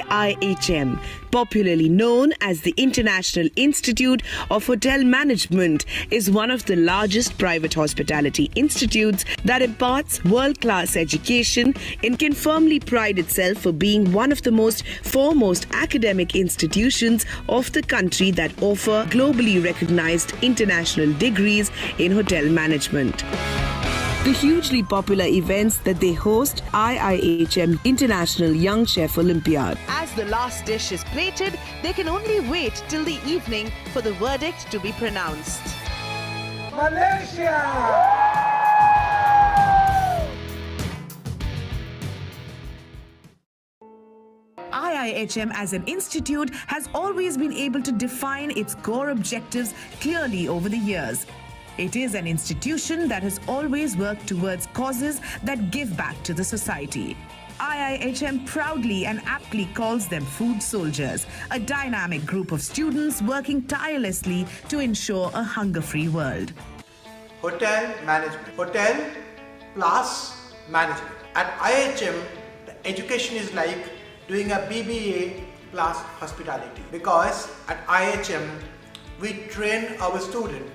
IIHM, popularly known as the International Institute of Hotel Management, is one of the largest private hospitality institutes that imparts world-class education and can firmly pride itself for being one of the most foremost academic institutions of the country that offer globally recognized international degrees in hotel management. The hugely popular events that they host IIHM International Young Chef Olympiad. As the last dish is plated, they can only wait till the evening for the verdict to be pronounced. Malaysia! IIHM as an institute has always been able to define its core objectives clearly over the years. It is an institution that has always worked towards causes that give back to the society. IIHM proudly and aptly calls them food soldiers, a dynamic group of students working tirelessly to ensure a hunger-free world. Hotel management. Hotel plus management. At IIHM, the education is like doing a BBA plus hospitality. Because at IIHM, we train our students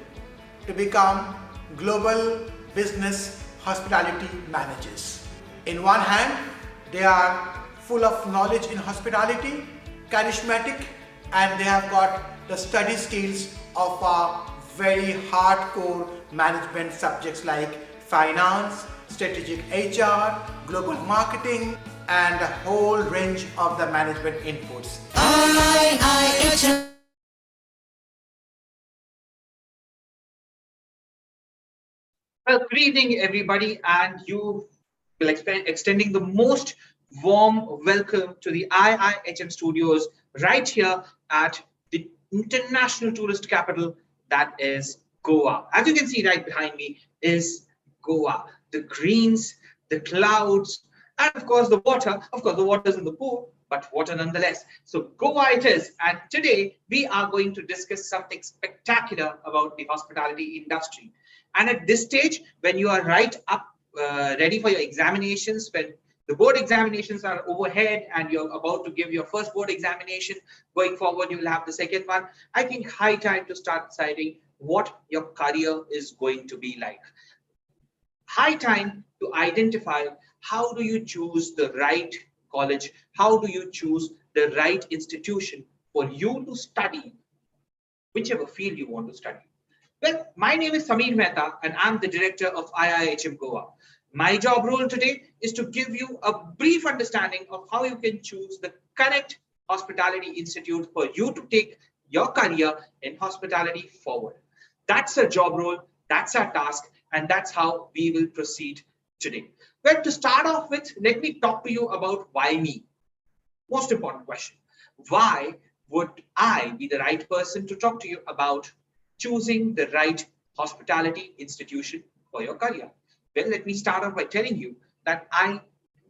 to become global business hospitality managers. In one hand, they are full of knowledge in hospitality, charismatic, and they have got the study skills of very hardcore management subjects like finance, strategic HR, global marketing, and a whole range of the management inputs. IIHM. Well, good evening, everybody, and you will extending the most warm welcome to the IIHM studios right here at the international tourist capital, that is Goa. As you can see right behind me is Goa. The greens, the clouds, and of course the water. Of course, the water is in the pool, but water nonetheless. So Goa it is. And today we are going to discuss something spectacular about the hospitality industry. And at this stage, when you are right up, ready for your examinations, when the board examinations are overhead and you're about to give your first board examination, going forward, you will have the second one. I think high time to start deciding what your career is going to be like. High time to identify how do you choose the right college, how do you choose the right institution for you to study whichever field you want to study. Well, my name is Sameer Mehta and I'm the director of IIHM Goa. My job role today is to give you a brief understanding of how you can choose the correct hospitality institute for you to take your career in hospitality forward. That's our job role, that's our task, and that's how we will proceed today. Well, to start off with, let me talk to you about why me. Most important question. Why would I be the right person to talk to you about choosing the right hospitality institution for your career? Well, let me start off by telling you that I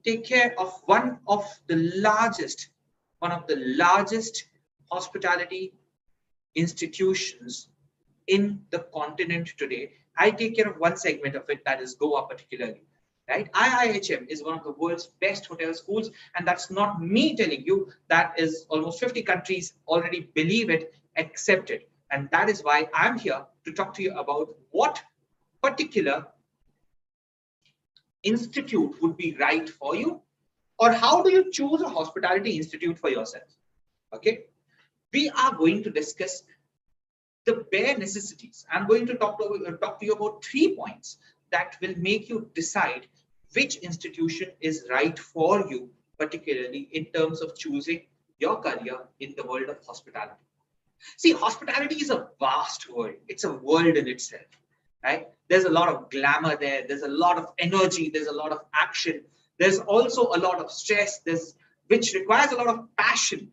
take care of one of the largest hospitality institutions in the continent today. I take care of one segment of it, that is Goa particularly. Right? IIHM is one of the world's best hotel schools, and that's not me telling you. That is almost 50 countries already believe it, accept it. And that is why I'm here to talk to you about what particular institute would be right for you, or how do you choose a hospitality institute for yourself. Okay, we are going to discuss the bare necessities. I'm going to talk to you about 3 points that will make you decide which institution is right for you, particularly in terms of choosing your career in the world of hospitality. See, hospitality is a vast world. It's a world in itself, right? There's a lot of glamour there. There's a lot of energy. There's a lot of action. There's also a lot of stress, which requires a lot of passion.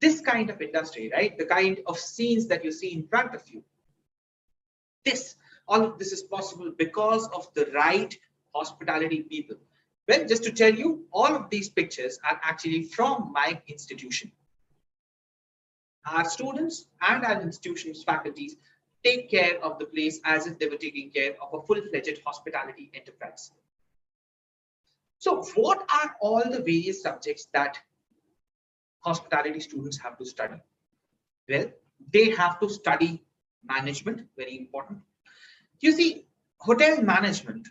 This kind of industry, right? The kind of scenes that you see in front of you. All of this is possible because of the right hospitality people. Well, just to tell you, all of these pictures are actually from my institution. Our students and our institution's faculties take care of the place as if they were taking care of a full-fledged hospitality enterprise. So what are all the various subjects that hospitality students have to study? Well, they have to study management, very important. You see, hotel management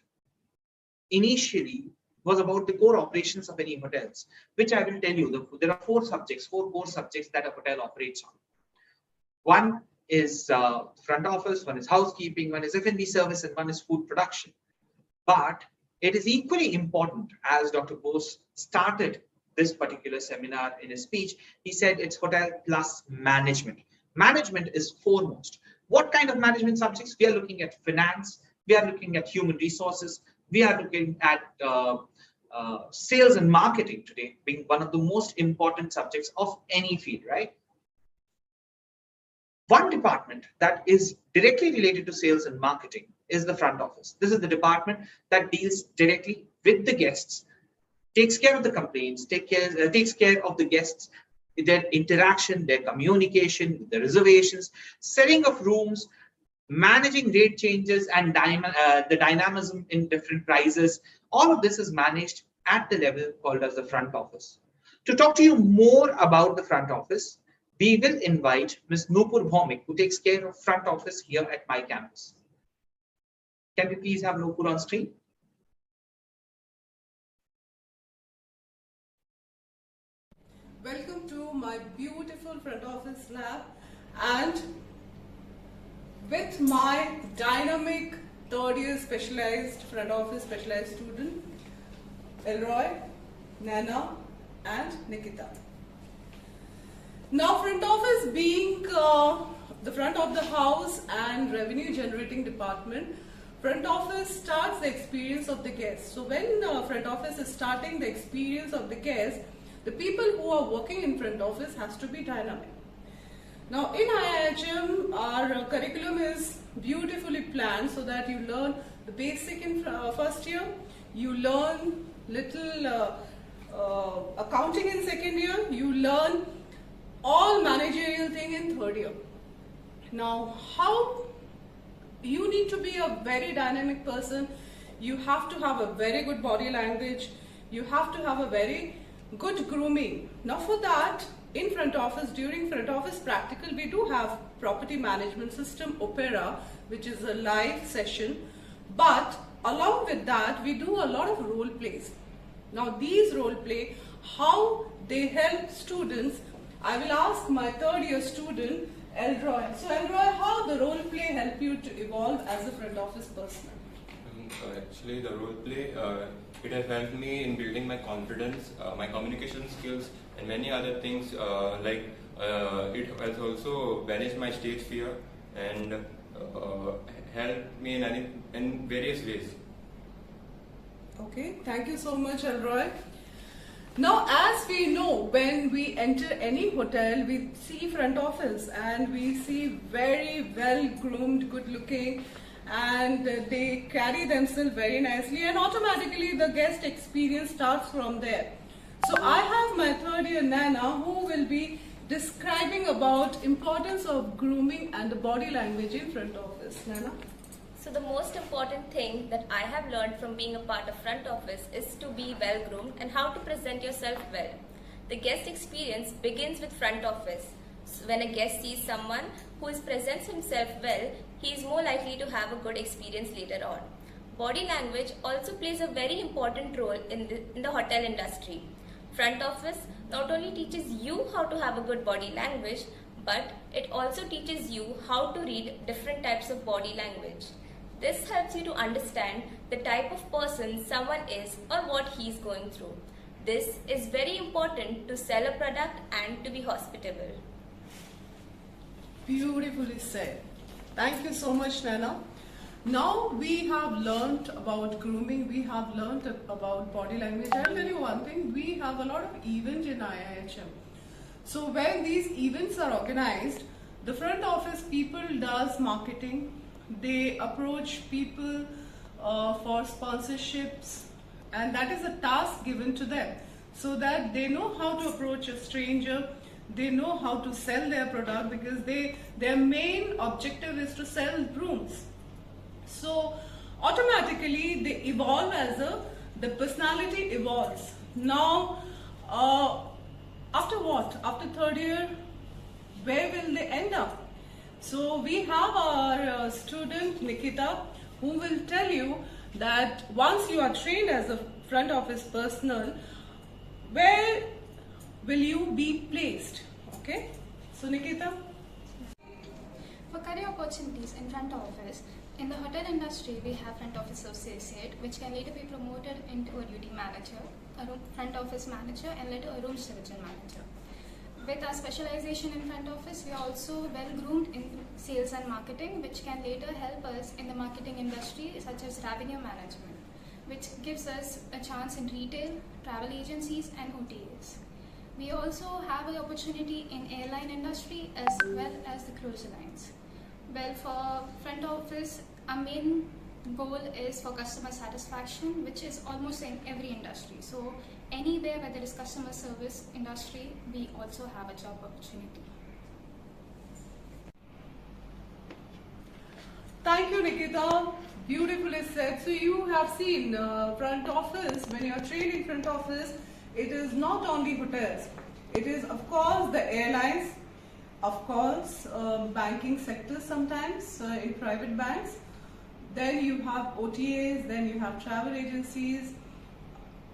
initially was about the core operations of any hotels, which I will tell you, there are four core subjects that a hotel operates on. One is front office, one is housekeeping, one is F&B service, and one is food production. But it is equally important, as Dr. Bose started this particular seminar in his speech, he said it's hotel plus management. Management is foremost. What kind of management subjects? We are looking at finance, we are looking at human resources, we are looking at sales and marketing today being one of the most important subjects of any field, right? One department that is directly related to sales and marketing is the front office. This is the department that deals directly with the guests, takes care of the complaints, takes care of the guests, their interaction, their communication, the reservations, setting of rooms, managing rate changes and the dynamism in different prices. All of this is managed at the level called as the front office. To talk to you more about the front office, we will invite Ms. Nupur Bhaumik, who takes care of front office here at my campus. Can we please have Nupur on screen? Welcome to my beautiful front office lab, and with my dynamic third year specialized front office specialized student, Elroy, Nana and Nikita. Now, front office being the front of the house and revenue generating department, front office starts the experience of the guest. So when front office is starting the experience of the guest, the people who are working in front office has to be dynamic. Now in IIHM, our curriculum is beautifully planned so that you learn the basic in first year, you learn little accounting in second year, you learn all managerial thing in third year. Now, how you need to be a very dynamic person, you have to have a very good body language, you have to have a very good grooming. Now for that, in front office, during front office practical, we do have property management system, Opera, which is a live session. But along with that, we do a lot of role plays. Now these role play, how they help students, I will ask my third year student, Elroy. So Elroy, how the role play help you to evolve as a front office person? Actually, the role play, it has helped me in building my confidence, my communication skills, and many other things. It has also banished my stage fear and helped me in various ways. Okay, thank you so much, Elroy. Now, as we know, when we enter any hotel, we see front office and we see very well groomed, good looking, and they carry themselves very nicely, and automatically the guest experience starts from there. So I have my third year Nana, who will be describing about importance of grooming and the body language in front office. Nana? So the most important thing that I have learned from being a part of front office is to be well groomed and how to present yourself well. The guest experience begins with front office. So when a guest sees someone who presents himself well, he is more likely to have a good experience later on. Body language also plays a very important role in the hotel industry. Front office not only teaches you how to have a good body language, but it also teaches you how to read different types of body language. This helps you to understand the type of person someone is or what he is going through. This is very important to sell a product and to be hospitable. Beautifully said. Thank you so much, Nana. Now we have learned about grooming, we have learned about body language. I'll tell you one thing, we have a lot of events in IIHM. So when these events are organized, the front office people does marketing, they approach people for sponsorships, and that is a task given to them so that they know how to approach a stranger, they know how to sell their product, because their main objective is to sell rooms. So automatically they evolve as the personality evolves. Now after what? After third year, where will they end up? So we have our student Nikita, who will tell you that once you are trained as a front office personnel, where will you be placed? Okay, so Nikita. For career opportunities in front office, in the hotel industry we have front office associate, which can later be promoted into a duty manager, a front office manager, and later a room division manager. With our specialization in front office, we are also well groomed in sales and marketing, which can later help us in the marketing industry, such as revenue management, which gives us a chance in retail, travel agencies, and OTAs. We also have an opportunity in airline industry as well as the cruise lines. Well, for front office, our main goal is for customer satisfaction, which is almost in every industry. So anywhere where there is customer service industry, we also have a job opportunity. Thank you, Nikita. Beautifully said. So you have seen front office. When you are trained in front office, it is not only hotels. It is, of course, the airlines, of course, banking sector sometimes in private banks. Then you have OTAs, then you have travel agencies.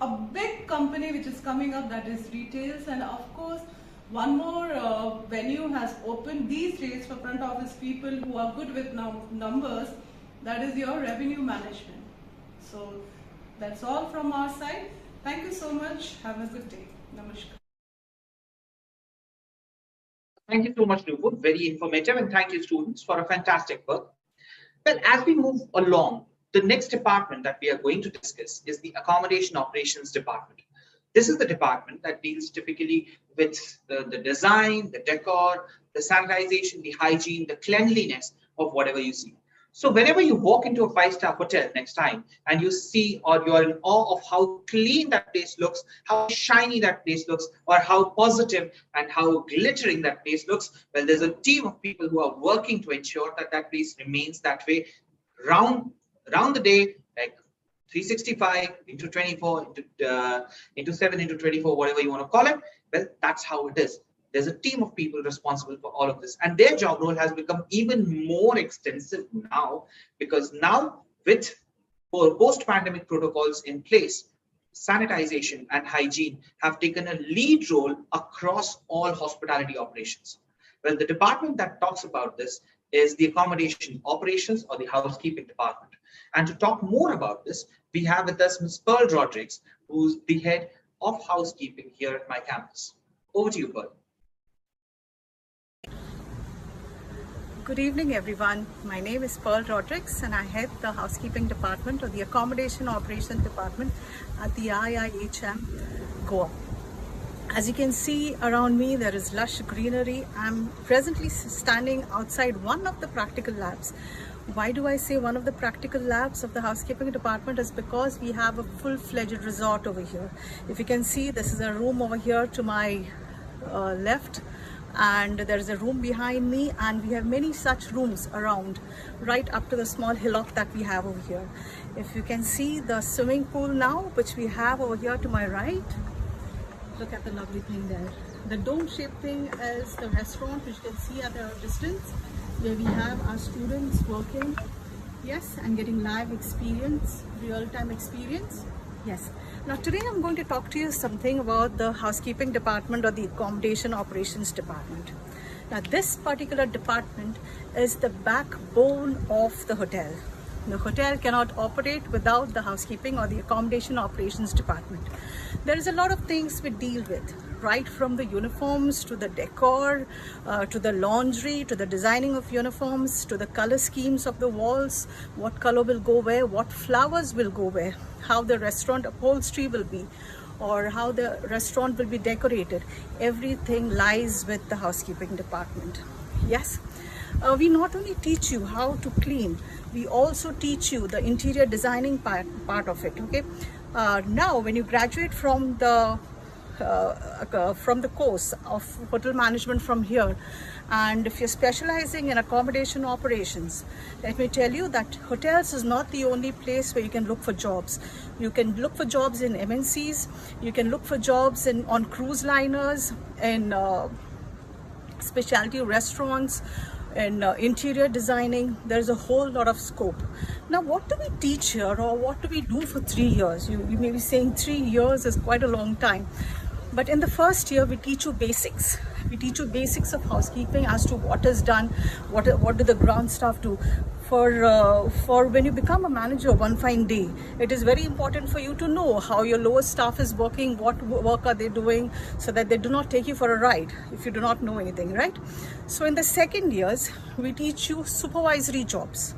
A big company which is coming up, that is retails, and of course one more venue has opened these days for front office people who are good with numbers, that is your revenue management. So that's all from our side. Thank you so much. Have a good day. Namaskar. Thank you so much, Nupur. Very informative, and thank you, students, for a fantastic work. Well, as we move along, the next department that we are going to discuss is the Accommodation Operations Department. This is the department that deals typically with the design, the decor, the sanitization, the hygiene, the cleanliness of whatever you see. So whenever you walk into a five-star hotel next time and you see or you're in awe of how clean that place looks, how shiny that place looks, or how positive and how glittering that place looks, well, there's a team of people who are working to ensure that that place remains that way round the day, like 365 into 24, into 7 into 24, whatever you want to call it. Well, that's how it is. There's a team of people responsible for all of this, and their job role has become even more extensive now, because now with post-pandemic protocols in place, sanitization and hygiene have taken a lead role across all hospitality operations. Well, the department that talks about this is the Accommodation Operations or the Housekeeping Department. And to talk more about this, we have with us Ms. Pearl Rodrigues, who's the head of housekeeping here at my campus. Over to you, Pearl. Good evening, everyone. My name is Pearl Rodrigues, and I head the Housekeeping Department or the Accommodation Operations Department at the IIHM, Goa. As you can see around me, there is lush greenery. I'm presently standing outside one of the practical labs. Why do I say one of the practical labs of the Housekeeping Department? Is because we have a full-fledged resort over here. If you can see, this is a room over here to my left, and there is a room behind me, and we have many such rooms around, right up to the small hillock that we have over here. If you can see the swimming pool now, which we have over here to my right, look at the lovely thing there. The dome-shaped thing is the restaurant, which you can see at a distance, where we have our students working, yes, and getting live experience, real-time experience. Yes. Now today I'm going to talk to you something about the Housekeeping Department or the Accommodation Operations Department. Now this particular department is the backbone of the hotel. The hotel cannot operate without the Housekeeping or the Accommodation Operations Department. There is a lot of things we deal with, right from the uniforms to the decor, to the laundry, to the designing of uniforms, to the color schemes of the walls, what color will go where, what flowers will go where, how the restaurant upholstery will be, or how the restaurant will be decorated. Everything lies with the Housekeeping Department. Yes. We not only teach you how to clean, we also teach you the interior designing part of it. Okay. Now when you graduate from the from the course of hotel management from here, and if you're specializing in accommodation operations, let me tell you that hotels is not the only place where you can look for jobs. You can look for jobs in MNCs, you can look for jobs on cruise liners, in specialty restaurants, and interior designing. There's a whole lot of scope. Now, what do we teach here, or what do we do for 3 years? You may be saying 3 years is quite a long time, but in the first year we teach you basics. We teach you basics of housekeeping as to what is done, what do the ground staff do. For when you become a manager one fine day, it is very important for you to know how your lower staff is working, what work are they doing, so that they do not take you for a ride if you do not know anything, right? So in the second years, we teach you supervisory jobs.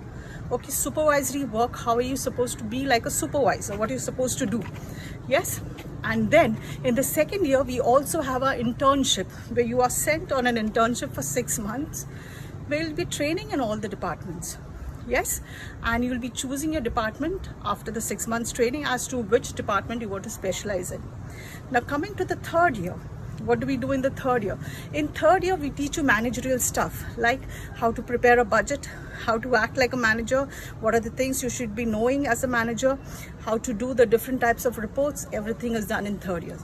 Okay, supervisory work, how are you supposed to be like a supervisor, what are you supposed to do? Yes. And then in the second year, we also have our internship, where you are sent on an internship for 6 months. We'll be training in all the departments. Yes, and you'll be choosing your department after the 6 months training as to which department you want to specialize in. Now, coming to the third year, what do we do in the third year? In third year, we teach you managerial stuff, like how to prepare a budget, how to act like a manager, what are the things you should be knowing as a manager, how to do the different types of reports. Everything is done in third year.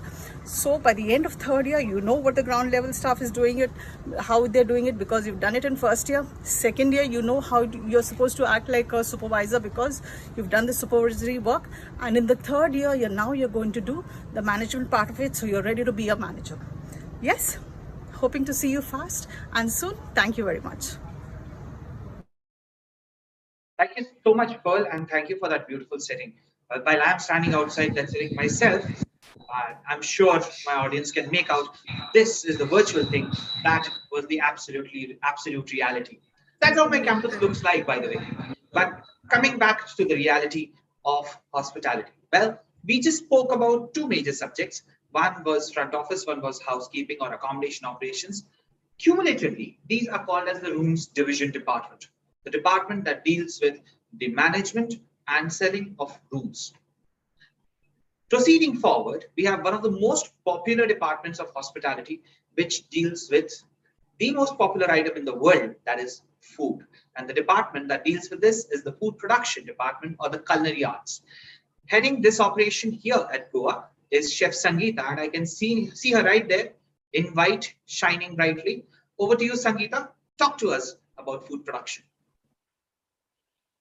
So by the end of third year, you know what the ground level staff is doing it, how they're doing it, because you've done it in first year. Second year, you know how you're supposed to act like a supervisor because you've done the supervisory work. And in the third year, you're going to do the management part of it, so you're ready to be a manager. Yes, hoping to see you fast and soon. Thank you very much. Thank you so much, Pearl, and thank you for that beautiful setting. While I'm standing outside that setting myself, I'm sure my audience can make out this is the virtual thing. That was the absolute reality. That's how my campus looks like, by the way. But coming back to the reality of hospitality. Well, we just spoke about two major subjects. One was front office, one was housekeeping or accommodation operations. Cumulatively, these are called as the rooms division department, the department that deals with the management and selling of rooms. Proceeding forward, we have one of the most popular departments of hospitality, which deals with the most popular item in the world, that is food. And the department that deals with this is the food production department, or the culinary arts. Heading this operation here at Goa is Chef Sangeeta, and I can see her right there in white, shining brightly. Over to you, Sangeeta. Talk to us about food production.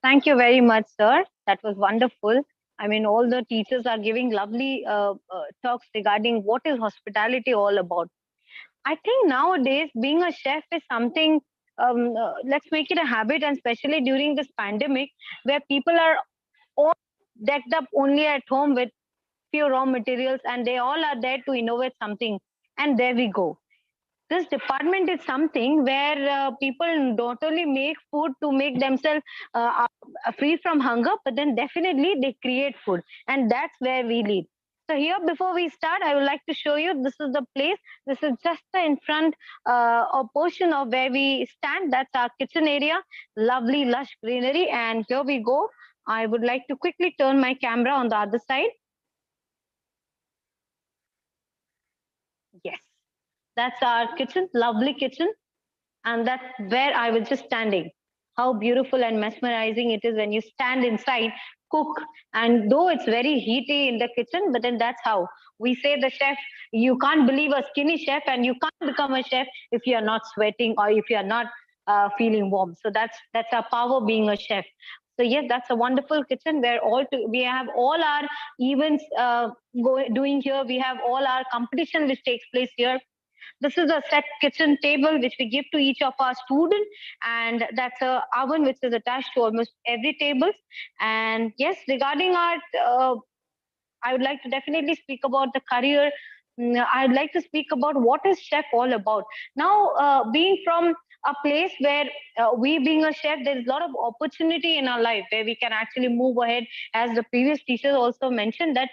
Thank you very much, sir. That was wonderful. I mean, all the teachers are giving lovely talks regarding what is hospitality all about. I think nowadays being a chef is something, let's make it a habit, and especially during this pandemic, where people are all decked up only at home with few raw materials, and they all are there to innovate something. And there we go. This department is something where people not only make food to make themselves free from hunger, but then definitely they create food, and that's where we lead. So here, before we start, I would like to show you, this is the place. This is just the in front a portion of where we stand. That's our kitchen area, lovely lush greenery. And here we go. I would like to quickly turn my camera on the other side. Yes. That's our kitchen, lovely kitchen. And that's where I was just standing. How beautiful and mesmerizing it is when you stand inside, cook. And though it's very heaty in the kitchen, but then that's how we say the chef, you can't believe a skinny chef, and you can't become a chef if you're not sweating or if you're not feeling warm. So that's our power being a chef. So yes, that's a wonderful kitchen where we have all our events doing here. We have all our competition which takes place here. This is a set kitchen table which we give to each of our students, and that's a oven which is attached to almost every table. And yes, regarding our, I would like to definitely speak about the career. I'd like to speak about what is chef all about. Now, being from a place where we being a chef, there is a lot of opportunity in our life where we can actually move ahead, as the previous teachers also mentioned that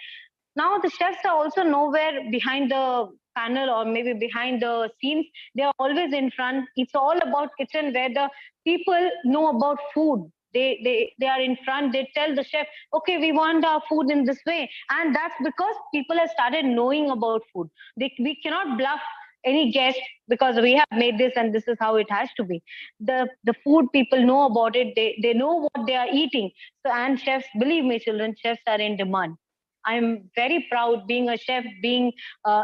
now the chefs are also nowhere behind the panel or maybe behind the scenes. They are always in front. It's all about kitchen, where the people know about food. They are in front. They tell the chef, okay, we want our food in this way, and that's because people have started knowing about food. We cannot bluff any guest because we have made this and this is how it has to be. The food, people know about it. They know what they are eating. So, and chefs, believe me, children, chefs are in demand. I'm very proud being a chef, being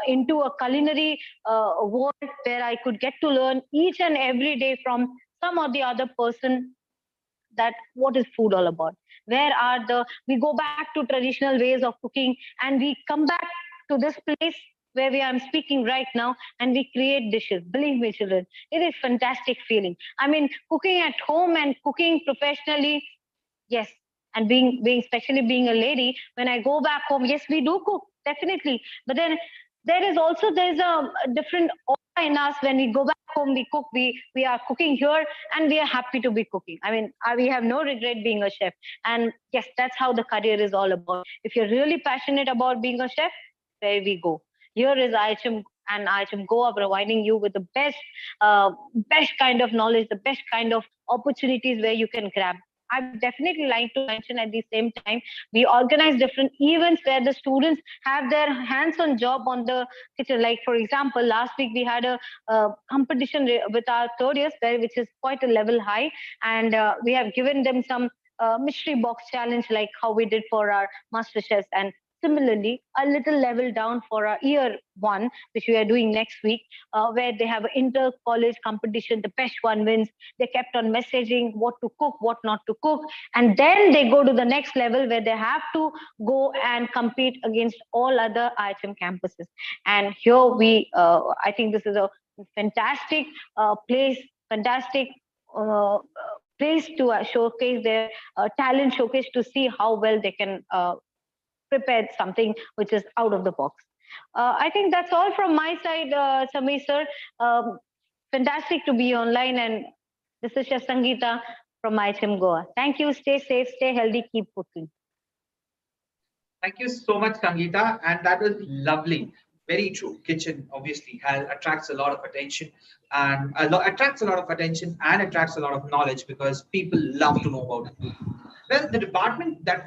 into a culinary world where I could get to learn each and every day from some or the other person that what is food all about. Where are we go back to traditional ways of cooking and we come back to this place where we am speaking right now and we create dishes. Believe me, children, it is fantastic feeling. I mean, cooking at home and cooking professionally, yes. And being especially being a lady, when I go back home, yes, we do cook, definitely. But then there's a different aura in us when we go back home, we cook, we are cooking here and we are happy to be cooking. I mean, we have no regret being a chef. And yes, that's how the career is all about. If you're really passionate about being a chef, there we go. Here is IIHM and IIHM Goa providing you with the best kind of knowledge, the best kind of opportunities where you can grab. I would definitely like to mention at the same time, we organize different events where the students have their hands-on job on the kitchen. Like, for example, last week we had a competition with our third years, which is quite a level high. And we have given them some mystery box challenge, like how we did for our master chefs. And similarly, a little level down for our year one, which we are doing next week, where they have an inter-college competition. The best one wins. They kept on messaging what to cook, what not to cook. And then they go to the next level where they have to go and compete against all other IIHM campuses. And here I think this is a fantastic fantastic place to showcase their talent, showcase to see how well they can prepared something which is out of the box. I think that's all from my side, Samir sir. Fantastic to be online, and this is Chef Sangeeta from IIHM Goa. Thank you. Stay safe, stay healthy, keep cooking. Thank you so much, Sangeeta, and that was lovely. Very true. Kitchen obviously attracts a lot of attention, and attracts a lot of knowledge because people love to know about food. Well, the department that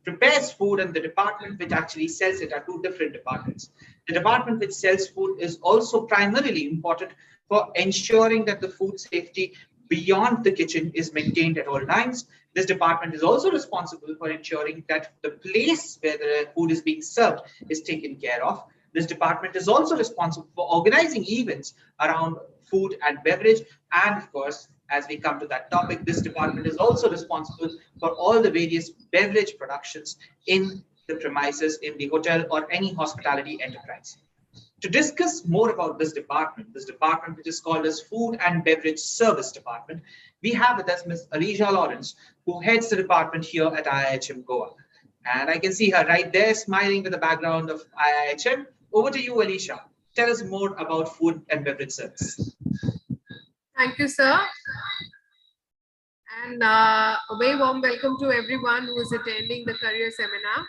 prepares food and the department which actually sells it are two different departments. The department which sells food is also primarily important for ensuring that the food safety beyond the kitchen is maintained at all times. This department is also responsible for ensuring that the place where the food is being served is taken care of. This department is also responsible for organizing events around food and beverage. And of course, as we come to that topic, this department is also responsible for all the various beverage productions in the premises, in the hotel or any hospitality enterprise. To discuss more about this department which is called as Food and Beverage Service Department, we have with us Ms. Alicia Lawrence, who heads the department here at IIHM Goa. And I can see her right there smiling with the background of IIHM. Over to you, Alicia. Tell us more about Food and Beverage Service. Thank you, sir. And a very warm welcome to everyone who is attending the career seminar.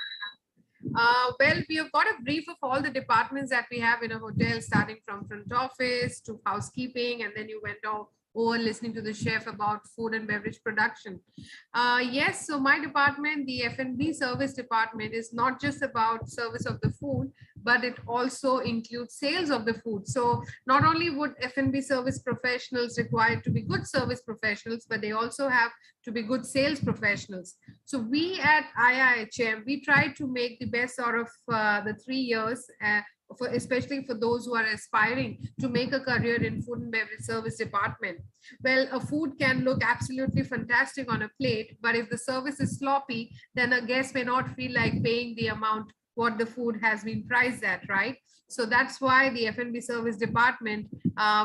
Well, we have got a brief of all the departments that we have in a hotel, starting from front office to housekeeping, and then you went over listening to the chef about food and beverage production. Yes, so my department, the F&B service department, is not just about service of the food, but it also includes sales of the food. So not only would F&B service professionals require to be good service professionals, but they also have to be good sales professionals. So we at IIHM, we try to make the best out of the 3 years, especially for those who are aspiring to make a career in food and beverage service department. Well, a food can look absolutely fantastic on a plate, but if the service is sloppy, then a guest may not feel like paying the amount what the food has been priced at, right? So that's why the F&B service department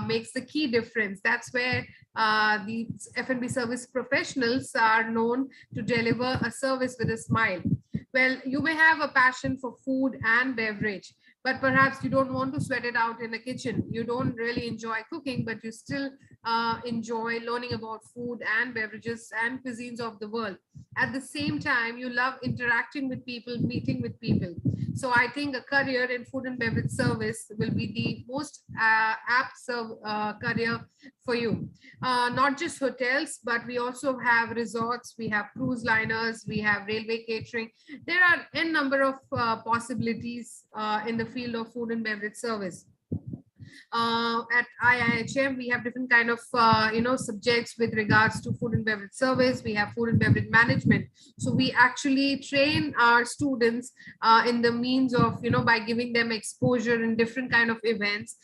makes the key difference. That's where the F&B service professionals are known to deliver a service with a smile. Well, you may have a passion for food and beverage, but perhaps you don't want to sweat it out in the kitchen. You don't really enjoy cooking, but you still enjoy learning about food and beverages and cuisines of the world. At the same time, you love interacting with people, meeting with people. So I think a career in food and beverage service will be the most apt career for you. Not just hotels, but we also have resorts, we have cruise liners, we have railway catering. There are n number of possibilities in the field of food and beverage service. At IIHM, we have different kind of subjects with regards to food and beverage service. We have food and beverage management. So we actually train our students in the means of, by giving them exposure in different kind of events.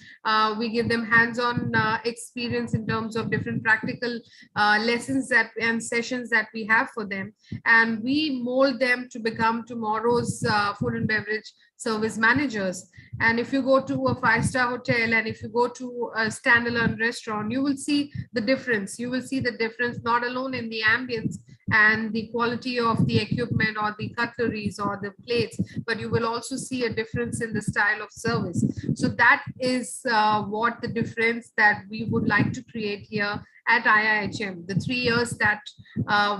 We give them hands-on experience in terms of different practical lessons and sessions that we have for them, and we mold them to become tomorrow's food and beverage service managers. And if you go to a five-star hotel and if you go to a standalone restaurant, you will see the difference. You will see the difference not alone in the ambience and the quality of the equipment or the cutleries or the plates, but you will also see a difference in the style of service. So that is what the difference that we would like to create here at IIHM. The 3 years that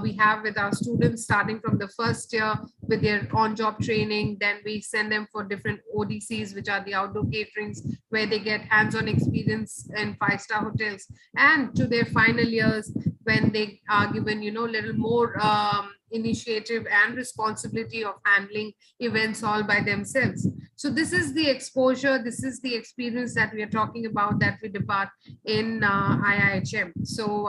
we have with our students, starting from the first year with their on-job training, then we send them for different ODCs, which are the outdoor caterings, where they get hands-on experience in five-star hotels, and to their final years when they are given, little more initiative and responsibility of handling events all by themselves. So this is the exposure, this is the experience that we are talking about, that we depart in IIHM. So,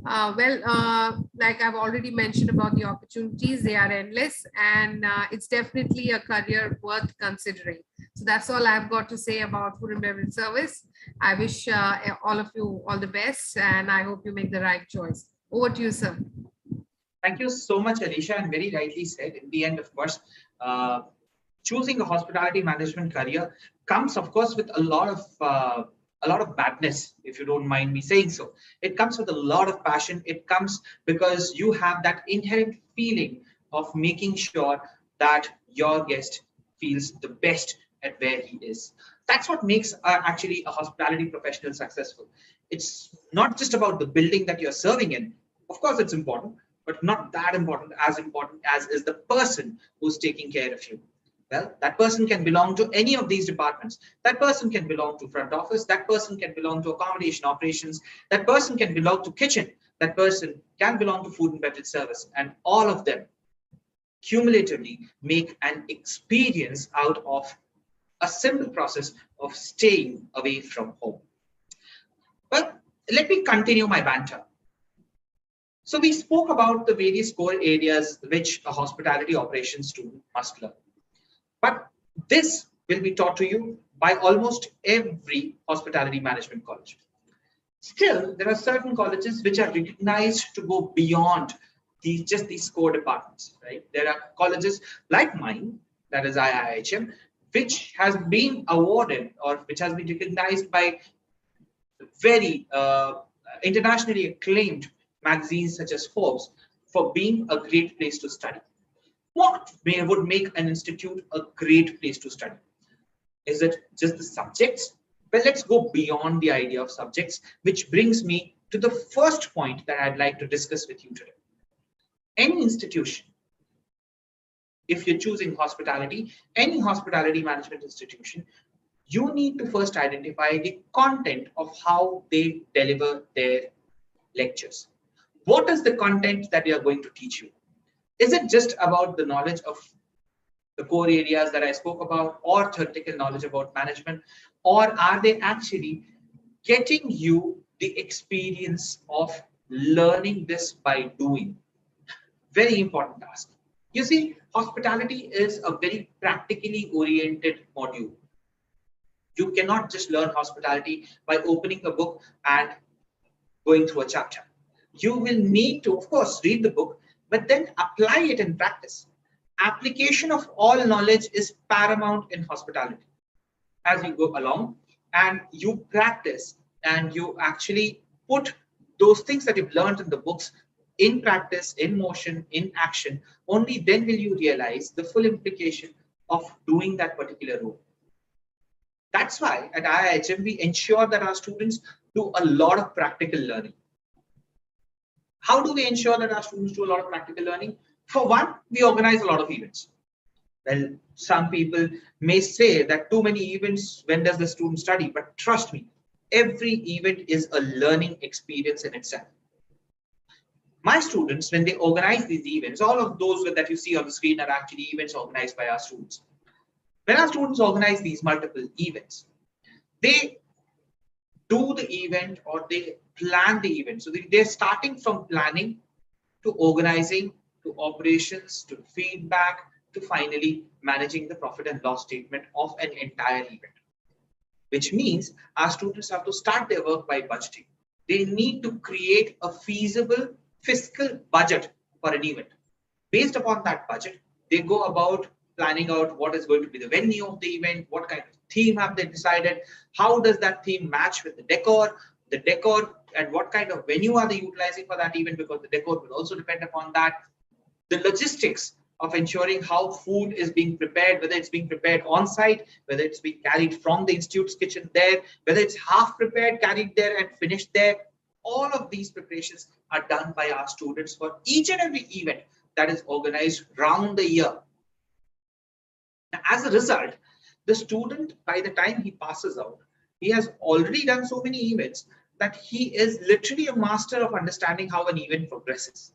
like I've already mentioned about the opportunities, they are endless, and it's definitely a career worth considering. So that's all I've got to say about food and beverage service. I wish all of you all the best, and I hope you make the right choice. Over to you, sir. Thank you so much, Alicia, and very rightly said. In the end, of course, choosing a hospitality management career comes, of course, with a lot of madness, if you don't mind me saying so. It comes with a lot of passion. It comes because you have that inherent feeling of making sure that your guest feels the best at where he is. That's what makes actually a hospitality professional successful. It's not just about the building that you're serving in. Of course, it's important, but not that important as is the person who's taking care of you. Well, that person can belong to any of these departments. That person can belong to front office. That person can belong to accommodation operations. That person can belong to kitchen. That person can belong to food and beverage service. And all of them cumulatively make an experience out of a simple process of staying away from home. Well, let me continue my banter. So we spoke about the various core areas which a hospitality operations student must learn. But this will be taught to you by almost every hospitality management college. Still, there are certain colleges which are recognized to go beyond just these core departments, right? There are colleges like mine, that is IIHM, which has been awarded or which has been recognized by very internationally acclaimed magazines such as Forbes for being a great place to study. What would make an institute a great place to study? Is it just the subjects? Well, let's go beyond the idea of subjects, which brings me to the first point that I'd like to discuss with you today. Any institution, if you're choosing hospitality, any hospitality management institution, you need to first identify the content of how they deliver their lectures. What is the content that they are going to teach you? Is it just about the knowledge of the core areas that I spoke about, or theoretical knowledge about management, or are they actually getting you the experience of learning this by doing? Very important task. You see, hospitality is a very practically oriented module. You cannot just learn hospitality by opening a book and going through a chapter. You will need to, of course, read the book, but then apply it in practice. Application of all knowledge is paramount in hospitality. As you go along and you practice and you actually put those things that you've learned in the books in practice, in motion, in action, only then will you realize the full implication of doing that particular role. That's why at IIHM we ensure that our students do a lot of practical learning. How do we ensure that our students do a lot of practical learning? For one, we organize a lot of events. Well, some people may say that too many events, when does the student study? But trust me, every event is a learning experience in itself. My students, when they organize these events, all of those that you see on the screen are actually events organized by our students. When our students organize these multiple events, they do the event or they plan the event. So they're starting from planning to organizing to operations to feedback to finally managing the profit and loss statement of an entire event. Which means our students have to start their work by budgeting. They need to create a feasible fiscal budget for an event. Based upon that budget, they go about planning out what is going to be the venue of the event, what kind of theme have they decided, how does that theme match with the decor, and what kind of venue are they utilizing for that event, because the decor will also depend upon that. The logistics of ensuring how food is being prepared, whether it's being prepared on site, whether it's being carried from the institute's kitchen there, whether it's half prepared, carried there and finished there. All of these preparations are done by our students for each and every event that is organized round the year. As a result, the student, by the time he passes out, he has already done so many events that he is literally a master of understanding how an event progresses.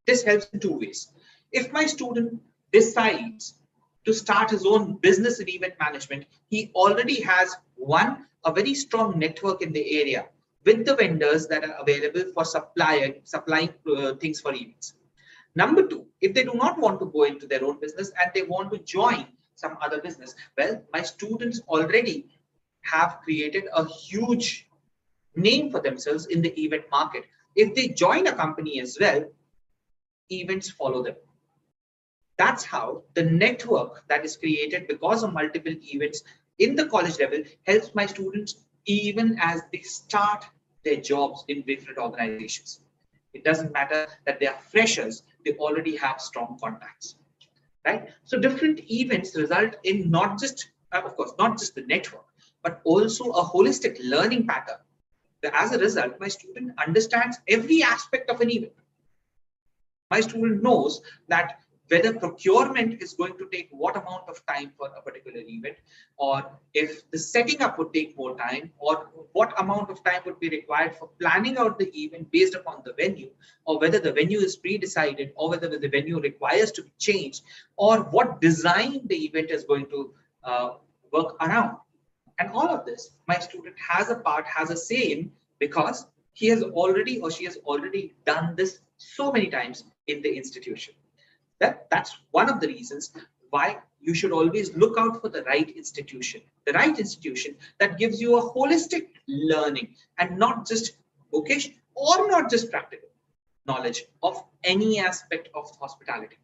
This helps in two ways. If my student decides to start his own business in event management, he already has one, a very strong network in the area with the vendors that are available for supplying things for events. Number two, if they do not want to go into their own business and they want to join some other business, well, my students already have created a huge name for themselves in the event market. If they join a company as well, events follow them. That's how the network that is created because of multiple events in the college level helps my students even as they start their jobs in different organizations. It doesn't matter that they are freshers, they already have strong contacts, right? So different events result in not just, of course, not just the network, but also a holistic learning pattern. As a result, my student understands every aspect of an event. My student knows that whether procurement is going to take what amount of time for a particular event, or if the setting up would take more time, or what amount of time would be required for planning out the event based upon the venue, or whether the venue is pre-decided, or whether the venue requires to be changed, or what design the event is going to work around. And all of this, my student has a say in, because he has already or she has already done this so many times in the institution. That's one of the reasons why you should always look out for the right institution that gives you a holistic learning and not just vocation or not just practical knowledge of any aspect of hospitality,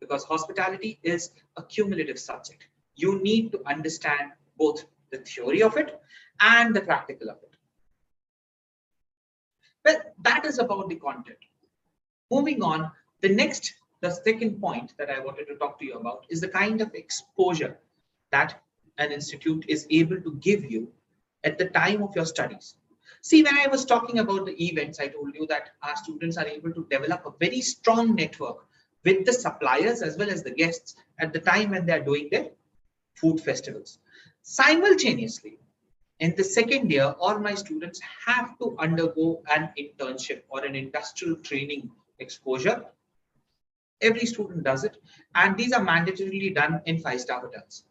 because hospitality is a cumulative subject. You need to understand both the theory of it and the practical of it. Well, that is about the content. Moving on, the second point that I wanted to talk to you about is the kind of exposure that an institute is able to give you at the time of your studies. See, when I was talking about the events, I told you that our students are able to develop a very strong network with the suppliers as well as the guests at the time when they are doing their food festivals. Simultaneously, in the second year, all my students have to undergo an internship or an industrial training exposure. Every student does it, and these are mandatorily done in 5-star hotels.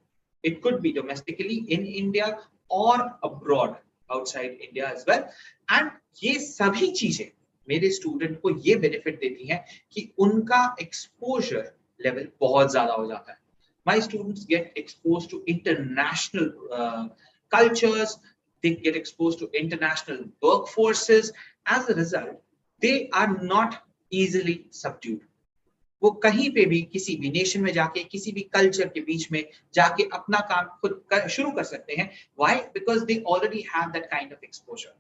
It could be domestically in India or abroad outside India as well. And ये सभी चीजें मेरे student को ये benefit देती हैं कि उनका एक्सपोजर लेवल बहुत ज्यादा हो जाता है. My students get exposed to international cultures, they get exposed to international workforces. As a result, they are not easily subdued. वो कहीं पे भी किसी भी नेशन में जाके किसी भी कल्चर के बीच में जाके अपना काम खुद शुरू कर सकते हैं. Why? Because they already have that kind of exposure.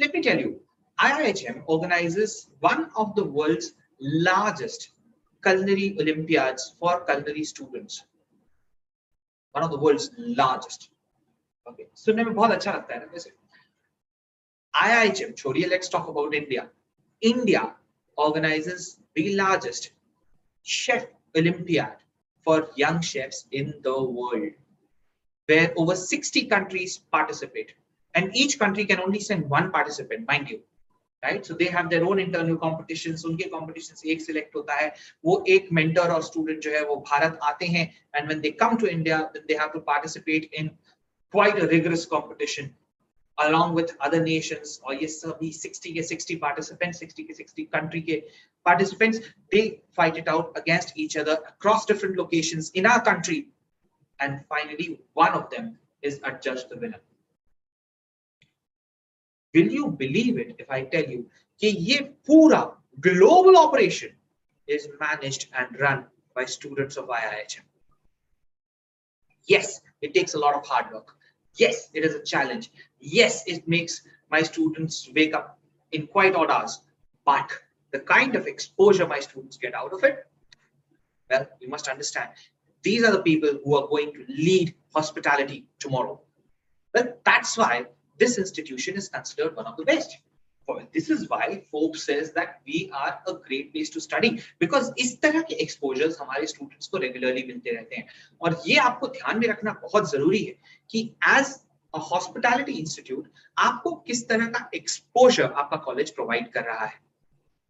Let me tell you, IIHM organizes one of the world's largest culinary Olympiads for culinary students. one of the world's largest. Okay, सुनने में बहुत अच्छा लगता है ना वैसे. IIHM छोड़िए, let's talk about India. India organizes the largest chef Olympiad for young chefs in the world, where over 60 countries participate, and each country can only send one participant, mind you. Right, so they have their own internal competitions. उनके competitions एक select होता है, वो एक mentor और student जो है वो भारत आते हैं, and when they come to India, then they have to participate in quite a rigorous competition along with other nations. और ये सभी 60 के 60 participants, 60 के 60 country के participants, they fight it out against each other across different locations in our country, and finally one of them is adjudged the winner. Will you believe it if I tell you कि ये पूरा global operation is managed and run by students of IIHM? Yes, it takes a lot of hard work. Yes, it is a challenge. Yes, it makes my students wake up in quite odd hours. But the kind of exposure my students get out of it, well, you must understand, these are the people who are going to lead hospitality tomorrow. Well, that's why this institution is considered one of the best. This is why Forbes says that we are a great place to study, because इस तरह के exposures हमारे students को regularly मिलते रहते हैं. और ये आपको ध्यान में रखना बहुत जरूरी है कि as a hospitality institute आपको किस तरह का exposure आपका college provide कर रहा है.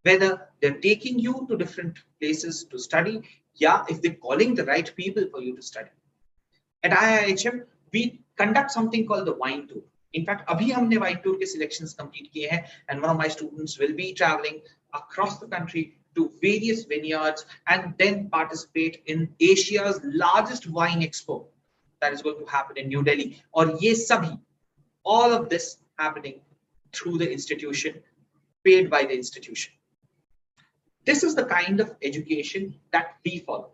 Whether they're taking you to different places to study, या if they're calling the right people for you to study. At IIHM, we conduct something called the wine tour. In fact, अभी हमने wine tour के selections complete किए हैं, and one of my students will be traveling across the country to various vineyards and then participate in Asia's largest wine expo that is going to happen in New Delhi. और ये सभी, all of this happening through the institution, paid by the institution. This is the kind of education that we follow.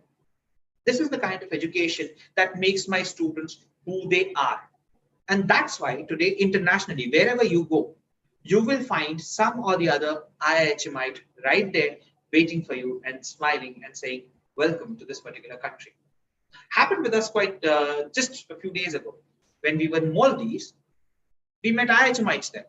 This is the kind of education that makes my students who they are. And that's why today, internationally, wherever you go, you will find some or the other IIHMite right there waiting for you and smiling and saying, welcome to this particular country. Happened with us quite just a few days ago. When we were in Maldives, we met IIHMites there.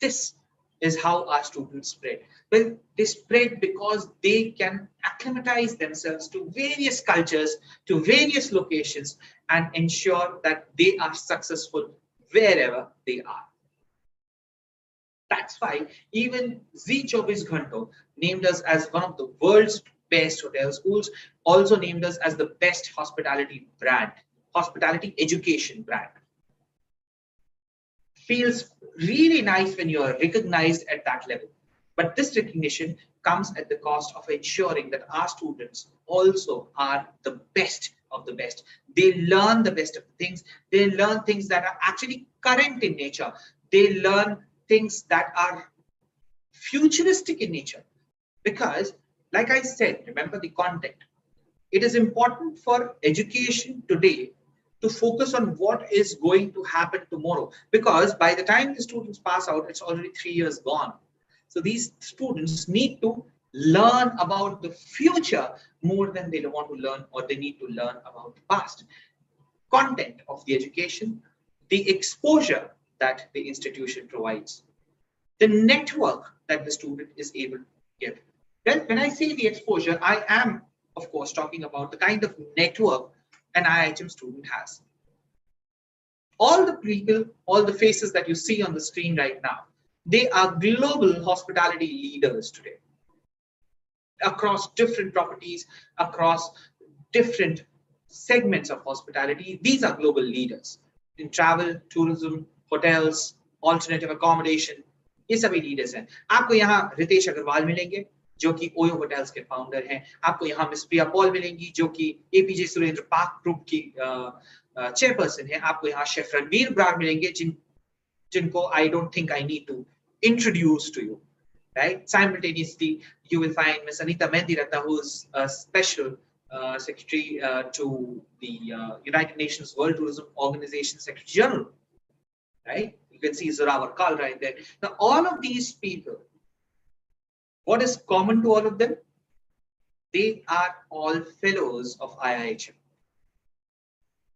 This is how our students spread. Well, they spread because they can acclimatize themselves to various cultures, to various locations, and ensure that they are successful wherever they are. That's why even Z24 Ghanto named us as one of the world's best hotel schools, also named us as the best hospitality brand, hospitality education brand. Feels really nice when you are recognized at that level. But this recognition comes at the cost of ensuring that our students also are the best of the best. They learn the best of the things. They learn things that are actually current in nature. They learn things that are futuristic in nature. Because, like I said, remember the content. It is important for education today to focus on what is going to happen tomorrow, because by the time the students pass out, it's already 3 years gone. So these students need to learn about the future more than they want to learn, or they need to learn about the past. Content of the education, the exposure that the institution provides, the network that the student is able to give. Then when I say the exposure, I am, of course, talking about the kind of network an IIHM student has. All the people, all the faces that you see on the screen right now, they are global hospitality leaders today. Across different properties, across different segments of hospitality, these are global leaders. In travel, tourism, hotels, alternative accommodation, ये सभी leaders हैं. आपको यहाँ रितेश अग्रवाल मिलेंगे, जो कि OYO hotels के founder हैं. आपको यहाँ मिस प्रिया पॉल मिलेंगी, जो कि एपीजे सुरेंद्र पार्क ग्रुप की चेयरपर्सन है. आपको यहाँ शेफ रणवीर ब्रार मिलेंगे, जिनको I don't think I need to introduce to you, right? Simultaneously, you will find Ms. Anita Mendiratna, who is a special secretary to the United Nations World Tourism Organization Secretary General, right? You can see Zorawar Kal right there. Now, all of these people, what is common to all of them? They are all fellows of IIHM.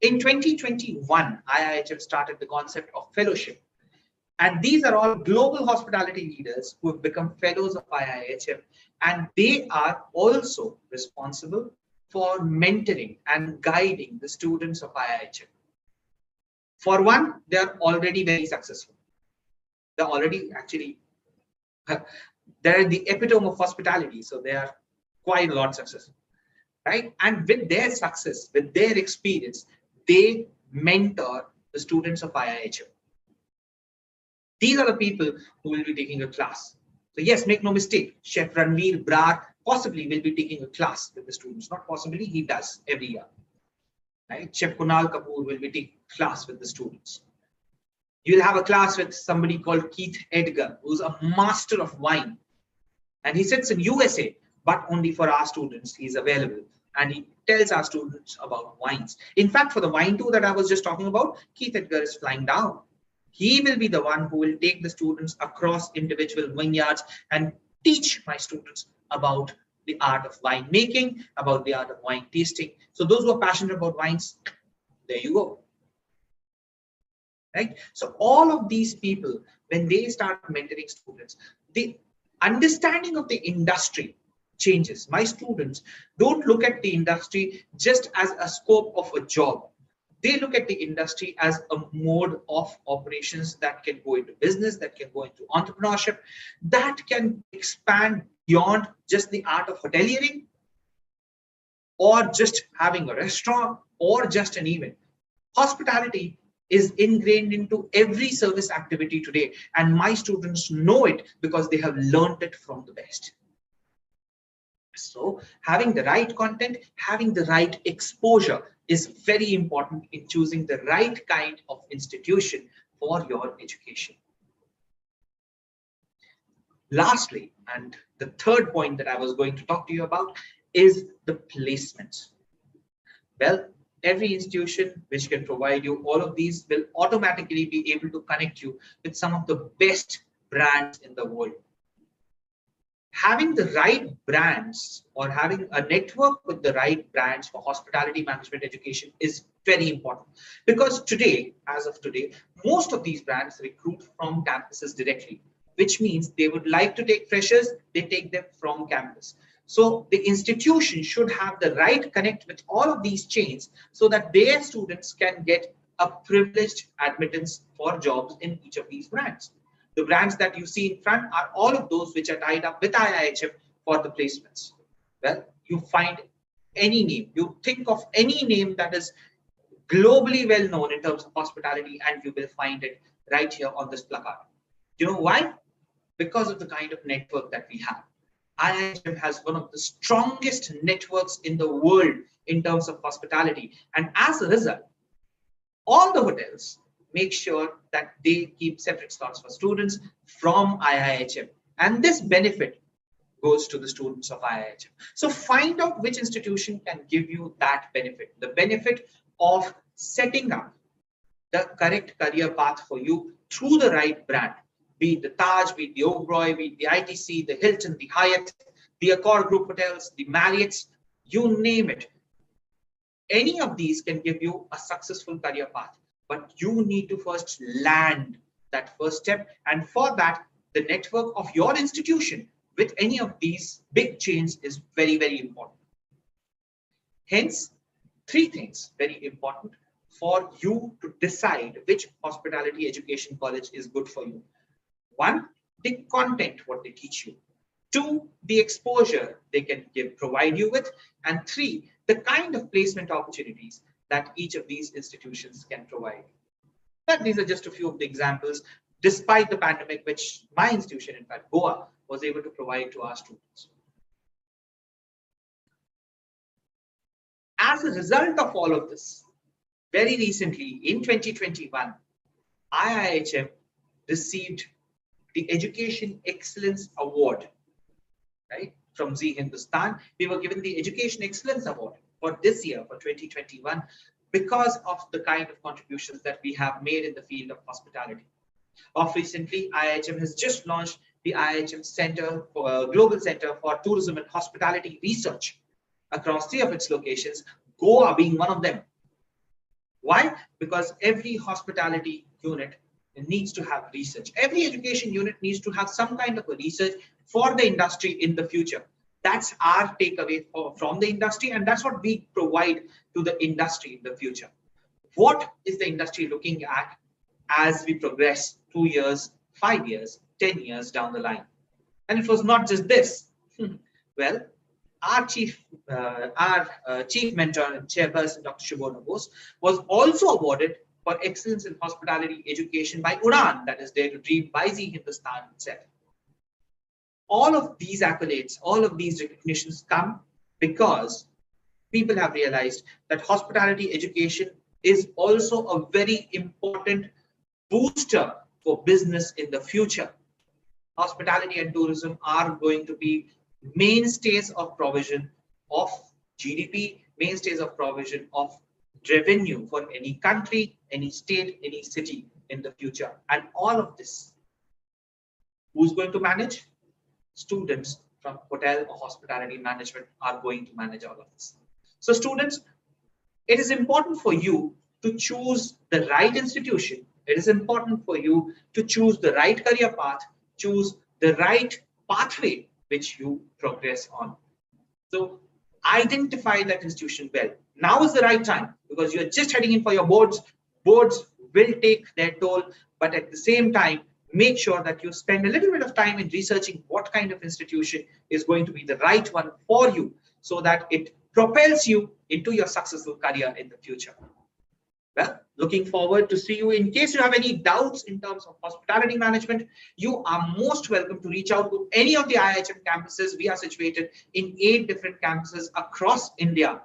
In 2021, IIHM started the concept of fellowship. And these are all global hospitality leaders who have become fellows of IIHM. And they are also responsible for mentoring and guiding the students of IIHM. For one, they are already very successful. They're already actually, they're the epitome of hospitality. So they are quite a lot successful, right? And with their success, with their experience, they mentor the students of IIHM. These are the people who will be taking a class. So yes, make no mistake, Chef Ranveer Brar possibly will be taking a class with the students. Not possibly, he does every year. Right? Chef Kunal Kapoor will be taking class with the students. You'll have a class with somebody called Keith Edgar, who's a master of wine. And he sits in USA, but only for our students, he's available. And he tells our students about wines. In fact, for the wine tour that I was just talking about, Keith Edgar is flying down. He will be the one who will take the students across individual vineyards and teach my students about the art of wine making, about the art of wine tasting. So those who are passionate about wines, there you go. Right? So all of these people, when they start mentoring students, the understanding of the industry changes. My students don't look at the industry just as a scope of a job. They look at the industry as a mode of operations that can go into business, that can go into entrepreneurship, that can expand beyond just the art of hoteliering, or just having a restaurant, or just an event. Hospitality is ingrained into every service activity today, and my students know it because they have learned it from the best. So having the right content, having the right exposure is very important in choosing the right kind of institution for your education. Lastly, and the third point that I was going to talk to you about is the placements. Well, every institution which can provide you all of these will automatically be able to connect you with some of the best brands in the world. Having the right brands or having a network with the right brands for hospitality management education is very important, because today, as of today, most of these brands recruit from campuses directly, which means they would like to take freshers, they take them from campus. So the institution should have the right connect with all of these chains so that their students can get a privileged admittance for jobs in each of these brands. The brands that you see in front are all of those which are tied up with IIHM for the placements. Well, you find any name, you think of any name that is globally well known in terms of hospitality, and you will find it right here on this placard. You know why? Because of the kind of network that we have. IIHM has one of the strongest networks in the world in terms of hospitality. And as a result, all the hotels make sure that they keep separate slots for students from IIHM. And this benefit goes to the students of IIHM. So find out which institution can give you that benefit, the benefit of setting up the correct career path for you through the right brand, be it the Taj, be it the Oberoi, be it the ITC, the Hilton, the Hyatt, the Accor Group Hotels, the Marriotts, you name it. Any of these can give you a successful career path, but you need to first land that first step. And for that, the network of your institution with any of these big chains is very, very important. Hence, three things very important for you to decide which hospitality education college is good for you. One, the content, what they teach you. Two, the exposure they can provide you with. And three, the kind of placement opportunities that each of these institutions can provide. But these are just a few of the examples, despite the pandemic, which my institution, in fact, Goa, was able to provide to our students. As a result of all of this, very recently in 2021, IIHM received the Education Excellence Award, right, from Zee Hindustan. We were given the Education Excellence Award for this year, for 2021, because of the kind of contributions that we have made in the field of hospitality. Of recently, IIHM has just launched the IIHM Center for Global Center for Tourism and Hospitality Research across 3 of its locations, Goa being one of them. Why? Because every hospitality unit needs to have research. Every education unit needs to have some kind of a research for the industry in the future. That's our takeaway from the industry, and that's what we provide to the industry in the future. What is the industry looking at as we progress 2 years, 5 years, 10 years down the line? And it was not just this. Well, our chief mentor and chairperson, Dr. Shubhona Bose, was also awarded for excellence in hospitality education by UDAN, that is Dare to Dream by Zee Hindustan itself. All of these accolades, all of these recognitions come because people have realized that hospitality education is also a very important booster for business in the future. Hospitality and tourism are going to be mainstays of provision of GDP, mainstays of provision of revenue for any country, any state, any city in the future. And all of this, who's going to manage? Students from hotel or hospitality management are going to manage all of this. So students, it is important for you to choose the right institution. It is important for you to choose the right career path, choose the right pathway which you progress on. So identify that institution well. Now is the right time because you're just heading in for your boards. Boards will take their toll, but at the same time, make sure that you spend a little bit of time in researching what kind of institution is going to be the right one for you so that it propels you into your successful career in the future. Well, looking forward to see you. In case you have any doubts in terms of hospitality management, you are most welcome to reach out to any of the IIHM campuses. We are situated in 8 different campuses across India.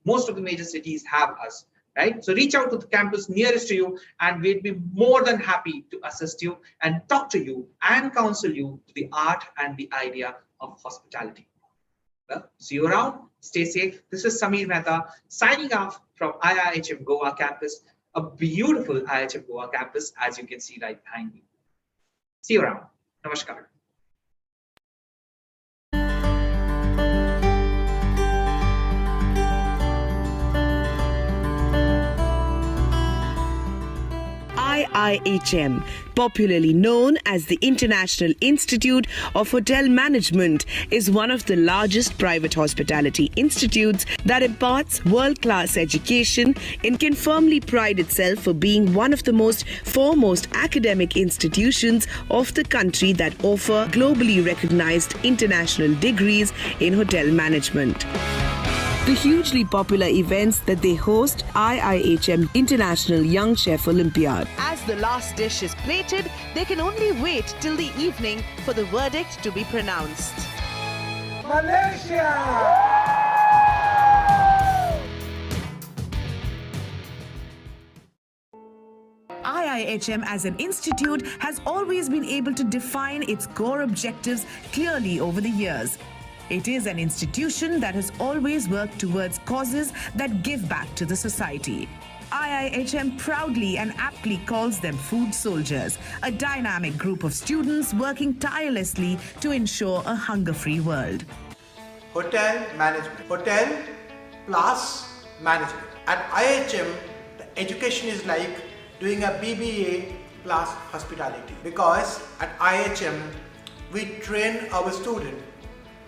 Most of the major cities have us, right? So reach out to the campus nearest to you and we'd be more than happy to assist you and talk to you and counsel you to the art and the idea of hospitality. Well, see you around. Stay safe. This is Sameer Mehta signing off from IIHM Goa campus, a beautiful IIHM Goa campus, as you can see right behind me. See you around. Namaskar. IIHM, popularly known as the International Institute of Hotel Management, is one of the largest private hospitality institutes that imparts world-class education and can firmly pride itself for being one of the foremost academic institutions of the country that offer globally recognized international degrees in hotel management. The hugely popular events that they host, IIHM International Young Chef Olympiad. As the last dish is plated, they can only wait till the evening for the verdict to be pronounced. Malaysia! IIHM as an institute has always been able to define its core objectives clearly over the years. It is an institution that has always worked towards causes that give back to the society. IIHM proudly and aptly calls them food soldiers, a dynamic group of students working tirelessly to ensure a hunger-free world. Hotel management. Hotel plus management. At IIHM, the education is like doing a BBA plus hospitality. Because at IIHM, we train our students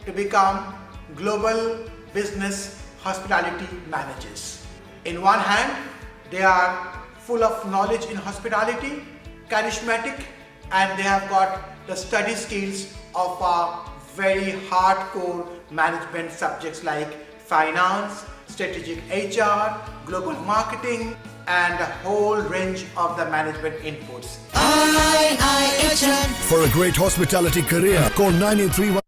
to become global business hospitality managers. In one hand, they are full of knowledge in hospitality, charismatic, and they have got the study skills of very hardcore management subjects like finance, strategic HR, global marketing, and a whole range of the management inputs. IIHM. For a great hospitality career, call 9831.